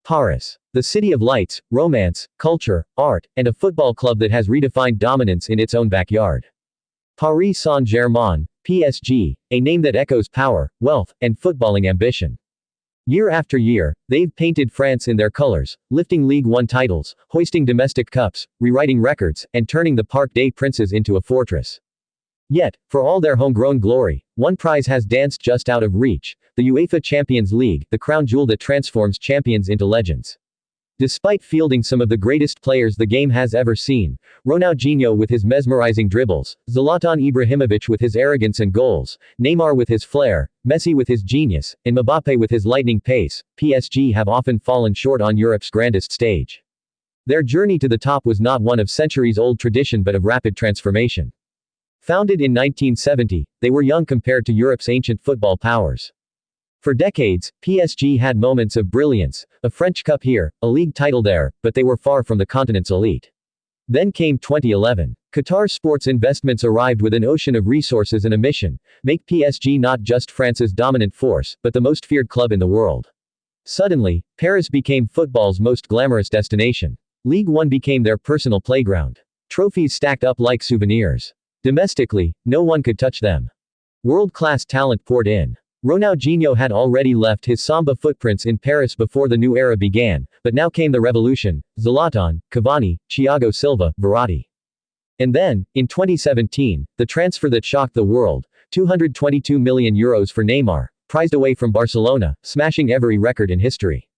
Paris. The city of lights, romance, culture, art, and a football club that has redefined dominance in its own backyard. Paris Saint-Germain, PSG, a name that echoes power, wealth, and footballing ambition. Year after year, they've painted France in their colors, lifting Ligue 1 titles, hoisting domestic cups, rewriting records, and turning the Parc des Princes into a fortress. Yet, for all their homegrown glory, one prize has danced just out of reach: the UEFA Champions League, the crown jewel that transforms champions into legends. Despite fielding some of the greatest players the game has ever seen, Ronaldinho with his mesmerizing dribbles, Zlatan Ibrahimovic with his arrogance and goals, Neymar with his flair, Messi with his genius, and Mbappe with his lightning pace, PSG have often fallen short on Europe's grandest stage. Their journey to the top was not one of centuries-old tradition but of rapid transformation. Founded in 1970, they were young compared to Europe's ancient football powers. For decades, PSG had moments of brilliance, a French Cup here, a league title there, but they were far from the continent's elite. Then came 2011. Qatar Sports Investments arrived with an ocean of resources and a mission: make PSG not just France's dominant force, but the most feared club in the world. Suddenly, Paris became football's most glamorous destination. Ligue 1 became their personal playground. Trophies stacked up like souvenirs. Domestically, no one could touch them. World-class talent poured in. Ronaldinho had already left his Samba footprints in Paris before the new era began, but now came the revolution: Zlatan, Cavani, Thiago Silva, Verratti. And then, in 2017, the transfer that shocked the world: €222 million for Neymar, prized away from Barcelona, smashing every record in history.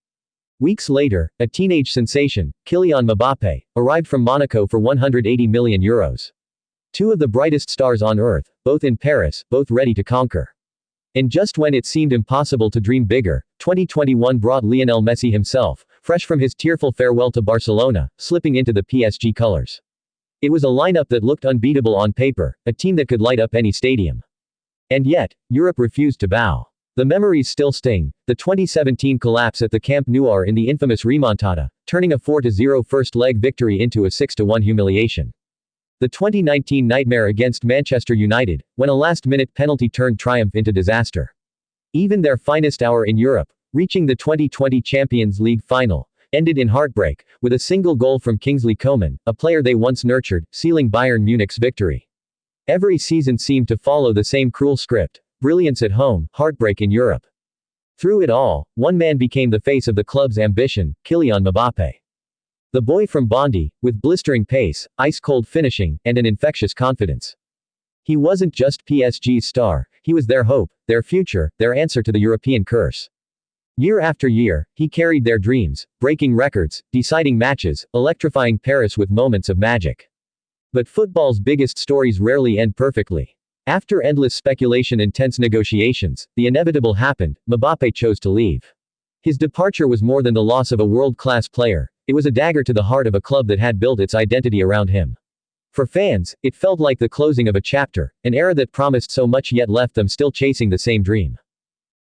Weeks later, a teenage sensation, Kylian Mbappe, arrived from Monaco for €180 million. Two of the brightest stars on earth, both in Paris, both ready to conquer. And just when it seemed impossible to dream bigger, 2021 brought Lionel Messi himself, fresh from his tearful farewell to Barcelona, slipping into the PSG colors. It was a lineup that looked unbeatable on paper, a team that could light up any stadium. And yet, Europe refused to bow. The memories still sting: the 2017 collapse at the Camp Nou in the infamous remontada, turning a 4-0 first-leg victory into a 6-1 humiliation. The 2019 nightmare against Manchester United, when a last-minute penalty turned triumph into disaster. Even their finest hour in Europe, reaching the 2020 Champions League final, ended in heartbreak, with a single goal from Kingsley Coman, a player they once nurtured, sealing Bayern Munich's victory. Every season seemed to follow the same cruel script: brilliance at home, heartbreak in Europe. Through it all, one man became the face of the club's ambition: Kylian Mbappe. The boy from Bondy, with blistering pace, ice-cold finishing, and an infectious confidence. He wasn't just PSG's star, he was their hope, their future, their answer to the European curse. Year after year, he carried their dreams, breaking records, deciding matches, electrifying Paris with moments of magic. But football's biggest stories rarely end perfectly. After endless speculation and tense negotiations, the inevitable happened: Mbappe chose to leave. His departure was more than the loss of a world-class player. It was a dagger to the heart of a club that had built its identity around him. For fans, it felt like the closing of a chapter, an era that promised so much yet left them still chasing the same dream.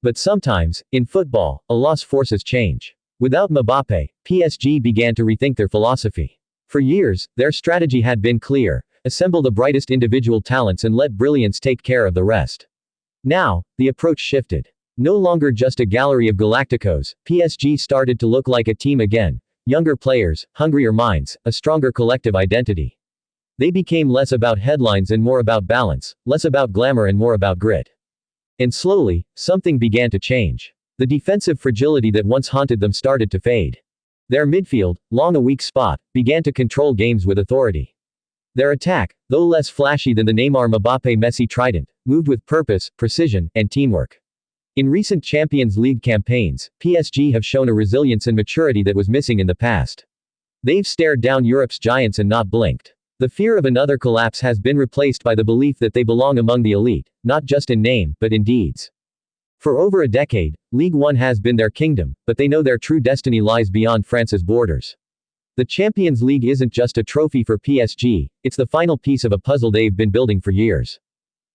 But sometimes, in football, a loss forces change. Without Mbappe, PSG began to rethink their philosophy. For years, their strategy had been clear: assemble the brightest individual talents and let brilliance take care of the rest. Now, the approach shifted. No longer just a gallery of Galacticos, PSG started to look like a team again. Younger players, hungrier minds, a stronger collective identity. They became less about headlines and more about balance, less about glamour and more about grit. And slowly, something began to change. The defensive fragility that once haunted them started to fade. Their midfield, long a weak spot, began to control games with authority. Their attack, though less flashy than the Neymar Mbappe Messi trident, moved with purpose, precision, and teamwork. In recent Champions League campaigns, PSG have shown a resilience and maturity that was missing in the past. They've stared down Europe's giants and not blinked. The fear of another collapse has been replaced by the belief that they belong among the elite, not just in name, but in deeds. For over a decade, Ligue 1 has been their kingdom, but they know their true destiny lies beyond France's borders. The Champions League isn't just a trophy for PSG, it's the final piece of a puzzle they've been building for years.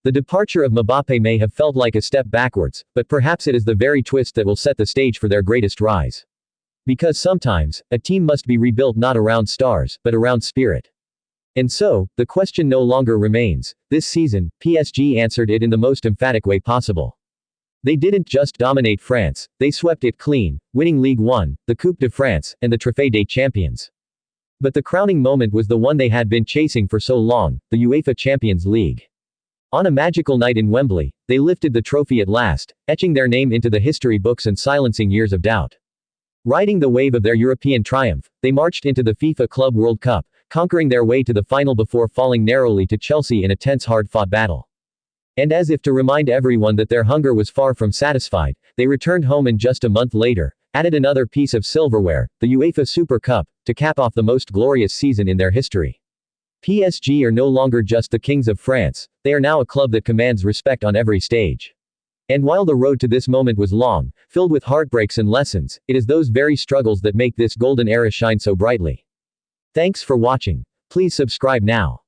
The departure of Mbappe may have felt like a step backwards, but perhaps it is the very twist that will set the stage for their greatest rise. Because sometimes, a team must be rebuilt not around stars, but around spirit. And so, the question no longer remains. This season, PSG answered it in the most emphatic way possible. They didn't just dominate France, they swept it clean, winning Ligue 1, the Coupe de France, and the Trophée des Champions. But the crowning moment was the one they had been chasing for so long, the UEFA Champions League. On a magical night in Wembley, they lifted the trophy at last, etching their name into the history books and silencing years of doubt. Riding the wave of their European triumph, they marched into the FIFA Club World Cup, conquering their way to the final before falling narrowly to Chelsea in a tense hard-fought battle. And as if to remind everyone that their hunger was far from satisfied, they returned home and just a month later, added another piece of silverware, the UEFA Super Cup, to cap off the most glorious season in their history. PSG are no longer just the kings of France, they are now a club that commands respect on every stage. And while the road to this moment was long, filled with heartbreaks and lessons, it is those very struggles that make this golden era shine so brightly. Thanks for watching. Please subscribe now.